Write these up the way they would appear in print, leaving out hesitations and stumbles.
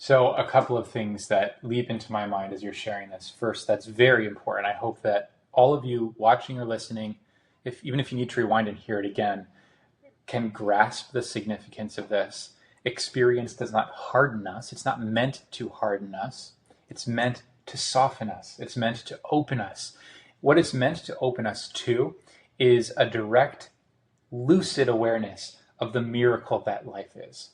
So a couple of things that leap into my mind as you're sharing this. First, that's very important. I hope that all of you watching or listening, even if you need to rewind and hear it again, can grasp the significance of this. Experience does not harden us. It's not meant to harden us. It's meant to soften us. It's meant to open us. What it's meant to open us to is a direct, lucid awareness of the miracle that life is.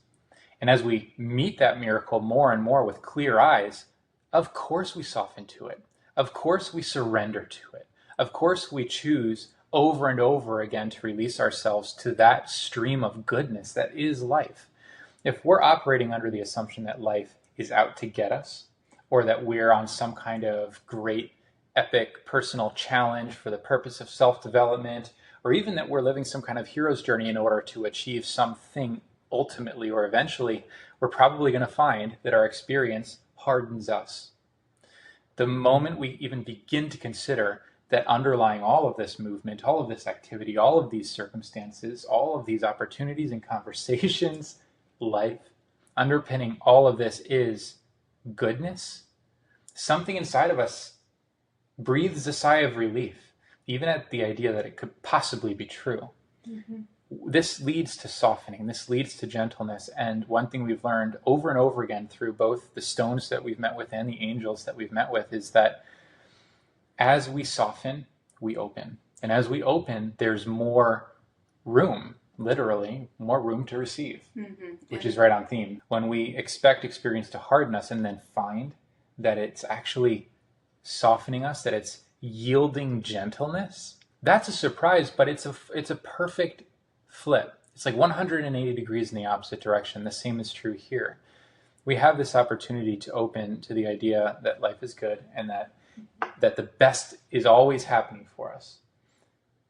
And as we meet that miracle more and more with clear eyes, of course we soften to it. Of course we surrender to it. Of course we choose over and over again to release ourselves to that stream of goodness that is life. If we're operating under the assumption that life is out to get us, or that we're on some kind of great, epic personal challenge for the purpose of self-development, or even that we're living some kind of hero's journey in order to achieve something ultimately or eventually, we're probably going to find that our experience hardens us. The moment we even begin to consider that underlying all of this movement, all of this activity, all of these circumstances, all of these opportunities and conversations, life, underpinning all of this is goodness, something inside of us breathes a sigh of relief, even at the idea that it could possibly be true. Mm-hmm. This leads to softening. This leads to gentleness. And one thing we've learned over and over again through both the stones that we've met with and the angels that we've met with is that as we soften, we open. And as we open, there's more room, literally, more room to receive, which is right on theme. When we expect experience to harden us and then find that it's actually softening us, that it's yielding gentleness, that's a surprise, but it's a perfect flip. It's like 180 degrees in the opposite direction. The same is true here. We have this opportunity to open to the idea that life is good and that the best is always happening for us.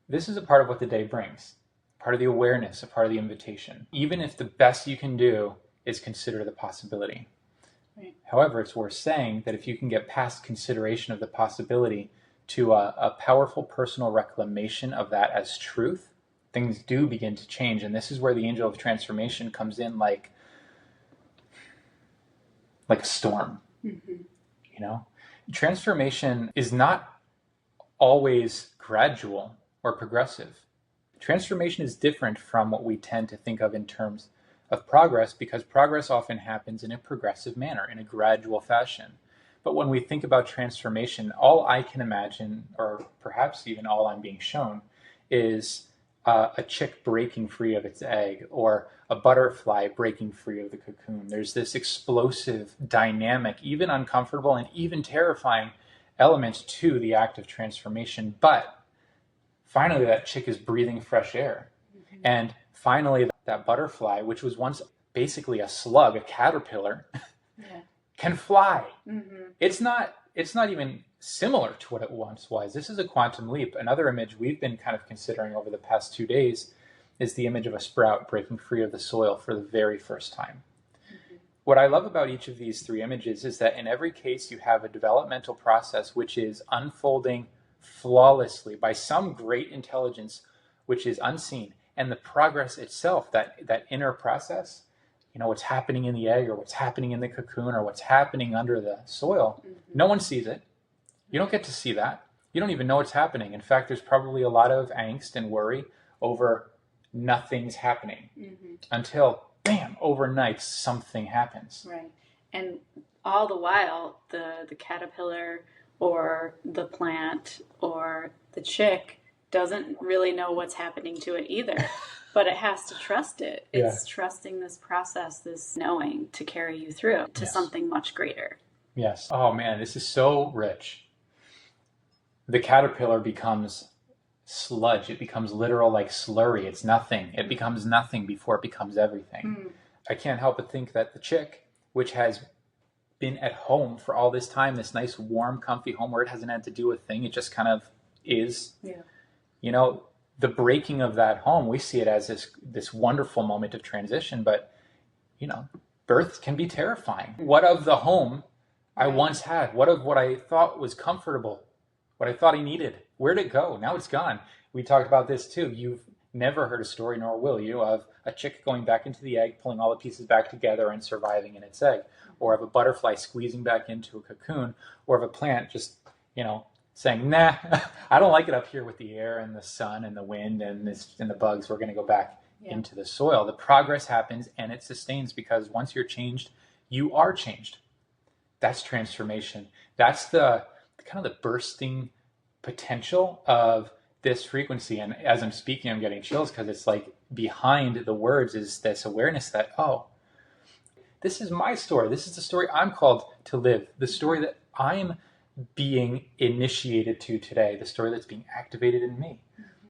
This is a part of what the day brings, part of the awareness, a part of the invitation. Even if the best you can do is consider the possibility. Right. However, it's worth saying that if you can get past consideration of the possibility to a powerful personal reclamation of that as truth, things do begin to change. And this is where the angel of transformation comes in like a storm. You know? Transformation is not always gradual or progressive. Transformation is different from what we tend to think of in terms of progress, because progress often happens in a progressive manner, in a gradual fashion. But when we think about transformation, all I can imagine, or perhaps even all I'm being shown, is a chick breaking free of its egg, or a butterfly breaking free of the cocoon. There's this explosive, dynamic, even uncomfortable, and even terrifying element to the act of transformation. But finally, that chick is breathing fresh air. And finally, that butterfly, which was once basically a slug, a caterpillar, can fly. It's not even similar to what it once was. This is a quantum leap. Another image we've been kind of considering over the past 2 days is the image of a sprout breaking free of the soil for the very first time. What I love about each of these 3 images is that in every case you have a developmental process which is unfolding flawlessly by some great intelligence which is unseen. And the progress itself, that inner process, you know, what's happening in the egg or what's happening in the cocoon or what's happening under the soil, no one sees it. You don't get to see that. You don't even know what's happening. In fact, there's probably a lot of angst and worry over nothing's happening until, bam, overnight something happens. Right. And all the while, the caterpillar or the plant or the chick doesn't really know what's happening to it either, but it has to trust it. It's trusting this process, this knowing to carry you through to something much greater. Yes. Oh man, this is so rich. The caterpillar becomes sludge. It becomes literal like slurry. It's nothing. It becomes nothing before it becomes everything. I can't help but think that the chick, which has been at home for all this time, this nice, warm, comfy home where it hasn't had to do a thing, it just kind of is. Yeah. You know, the breaking of that home, we see it as this wonderful moment of transition, but, you know, birth can be terrifying. What of the home I once had? What of what I thought was comfortable? What I thought I needed? Where'd it go? Now it's gone. We talked about this too. You've never heard a story, nor will you, of a chick going back into the egg, pulling all the pieces back together and surviving in its egg, or of a butterfly squeezing back into a cocoon, or of a plant just, saying, nah, I don't like it up here with the air and the sun and the wind and the bugs. We're going to go back into the soil. The progress happens and it sustains, because once you're changed, you are changed. That's transformation. That's the kind of the bursting potential of this frequency. And as I'm speaking, I'm getting chills, because it's like behind the words is this awareness that, oh, this is my story. This is the story I'm called to live. The story that I'm being initiated to today. The story that's being activated in me.